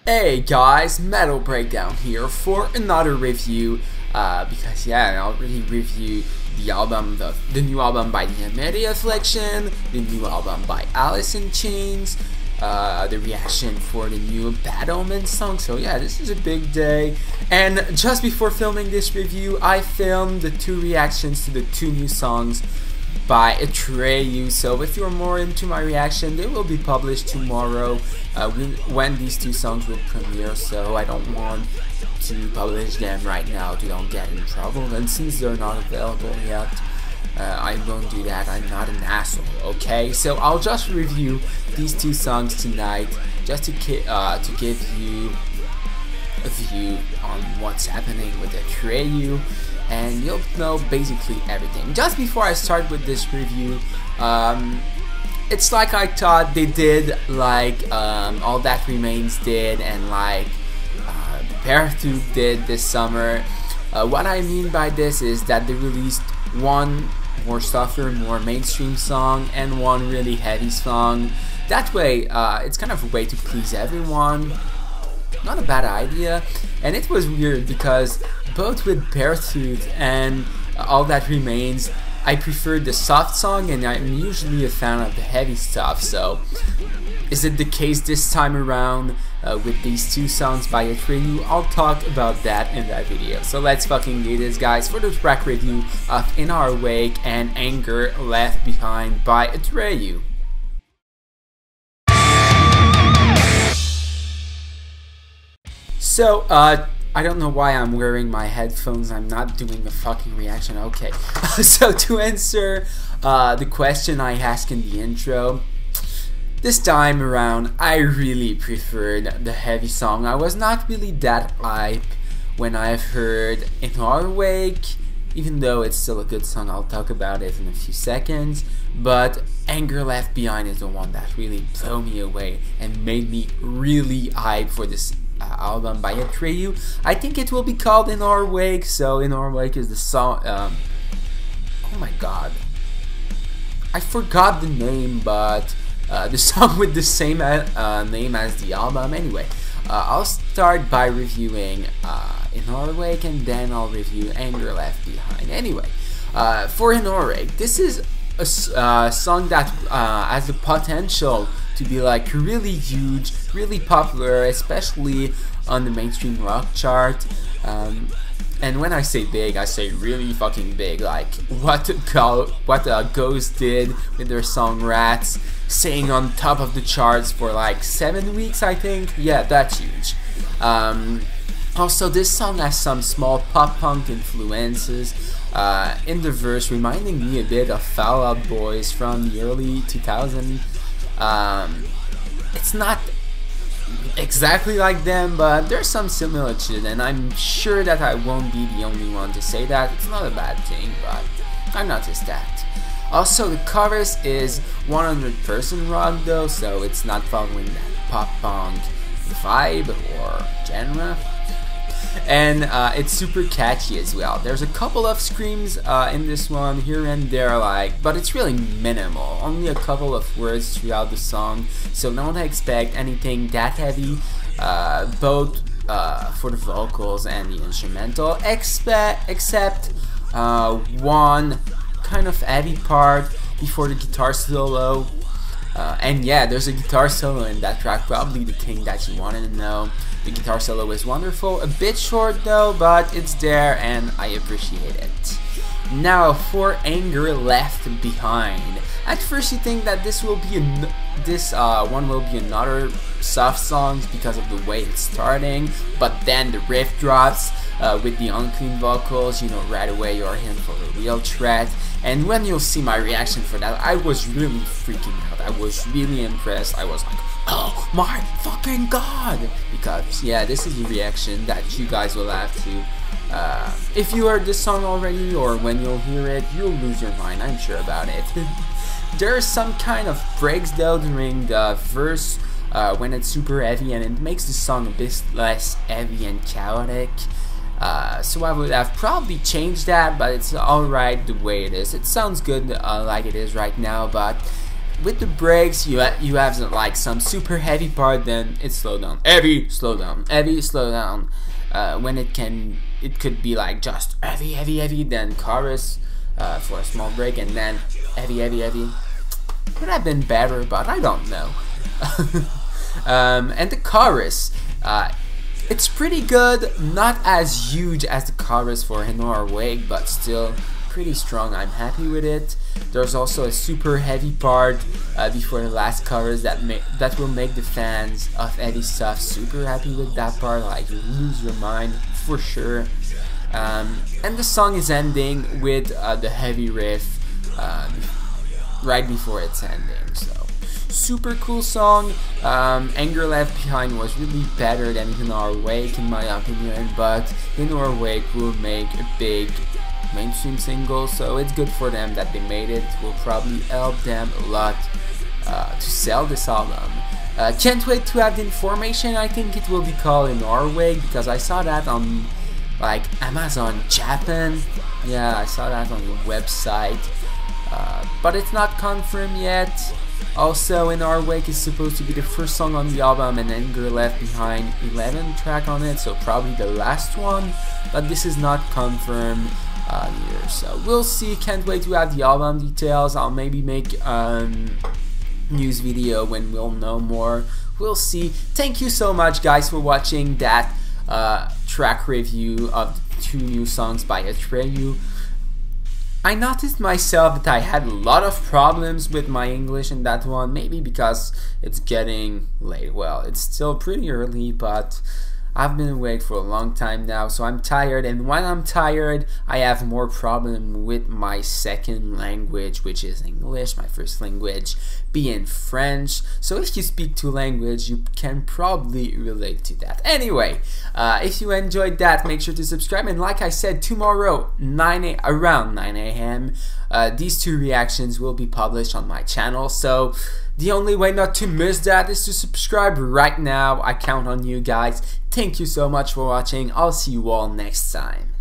Hey guys, Metalbreakdown here for another review. Because I already reviewed the album, the new album by the Media Affliction, the new album by Alice in Chains, the reaction for the new Bad Omen song. So yeah, this is a big day. And just before filming this review, I filmed the two reactions to the two new songs by Atreyu. So if you're more into my reaction, they will be published tomorrow when these two songs will premiere, so I don't want to publish them right now to don't get in trouble, and since they're not available yet, I won't do that. I'm not an asshole, okay? So I'll just review these two songs tonight just to give you a view on what's happening with Atreyu, and you'll know basically everything. Just before I start with this review, it's like I thought they did, like All That Remains did, and like Atreyu did this summer. What I mean by this is that they released one more softer, more mainstream song and one really heavy song. That way, it's kind of a way to please everyone. Not a bad idea. And it was weird because both with Beartooth and All That Remains, I preferred the soft song, and I'm usually a fan of the heavy stuff. So is it the case this time around with these two songs by Atreyu? I'll talk about that in that video. So let's fucking do this, guys, for the track review of In Our Wake and Anger Left Behind by Atreyu. So, I don't know why I'm wearing my headphones. I'm not doing a fucking reaction. Okay. So to answer the question I asked in the intro, this time around I really preferred the heavy song. I was not really that hype when I've heard In Our Wake, even though it's still a good song. I'll talk about it in a few seconds. But Anger Left Behind is the one that really blew me away and made me really hype for this album by Atreyu. I think it will be called In Our Wake. So In Our Wake is the song. Oh my god, I forgot the name, but the song with the same name as the album. Anyway, I'll start by reviewing In Our Wake, and then I'll review Anger Left Behind. Anyway, for In Our Wake, this is a song that has the potential to be like really huge, really popular, especially on the mainstream rock chart. And when I say big, I say really fucking big. Like what Ghost did with their song Rats, staying on top of the charts for like 7 weeks, I think. Yeah, that's huge. Also, this song has some small pop-punk influences in the verse, reminding me a bit of Fall Out Boys from the early 2000s. It's not exactly like them, but there's some similitude, and I'm sure that I won't be the only one to say that. It's not a bad thing, but I'm not just that. Also, the chorus is 100% rock though, so it's not following that pop-punk vibe or genre. And it's super catchy as well. There's a couple of screams in this one here and there, like, but it's really minimal. Only a couple of words throughout the song, so don't expect anything that heavy, both for the vocals and the instrumental, except one kind of heavy part before the guitar solo. And yeah, there's a guitar solo in that track, probably the thing that you wanted to know. The guitar solo is wonderful, a bit short though, but it's there and I appreciate it. Now for Anger Left Behind. At first you think that this will be one will be another soft song because of the way it's starting, but then the riff drops with the unclean vocals. You know right away you're in for a real threat. And when you'll see my reaction for that, I was really freaking out. I was really impressed. I was like, oh my fucking god! Because yeah, this is a reaction that you guys will have to, if you heard this song already, or when you'll hear it, you'll lose your mind, I'm sure about it. There's some kind of breaks though during the verse when it's super heavy, and it makes the song a bit less heavy and chaotic. So I would have probably changed that, but it's alright the way it is. It sounds good like it is right now, but with the breaks, you have like some super heavy part, then it's slow down, heavy, slow down, heavy, slow down. When it could be like just heavy, heavy, heavy, then chorus for a small break, and then heavy, heavy, heavy. Could have been better, but I don't know. And the chorus, it's pretty good, not as huge as the chorus for In Our Wake, but still pretty strong. I'm happy with it. There's also a super heavy part before the last chorus that will make the fans of heavy stuff super happy with that part. Like, you lose your mind for sure. And the song is ending with the heavy riff right before it's ending. So super cool song. Anger Left Behind was really better than In Our Wake in my opinion, but In Our Wake will make a big mainstream single, so it's good for them that they made it. It will probably help them a lot to sell this album. Can't wait to have the information. I think it will be called In Our Wake because I saw that on like Amazon Japan. Yeah, I saw that on the website, but it's not confirmed yet. Also, In Our Wake is supposed to be the first song on the album, and Anger Left Behind 11 track on it, so probably the last one, but this is not confirmed here, so we'll see. Can't wait to have the album details. I'll maybe make news video when we'll know more. We'll see. Thank you so much guys for watching that track review of the 2 new songs by Atreyu. I noticed myself that I had a lot of problems with my English in that one, maybe because it's getting late. Well, it's still pretty early, but I've been awake for a long time now, so I'm tired, and when I'm tired, I have more problem with my second language, which is English, my first language being French. So if you speak 2 languages, you can probably relate to that. Anyway, if you enjoyed that, make sure to subscribe, and like I said, tomorrow, around 9 AM, these 2 reactions will be published on my channel, so the only way not to miss that is to subscribe right now. I count on you guys. Thank you so much for watching. I'll see you all next time.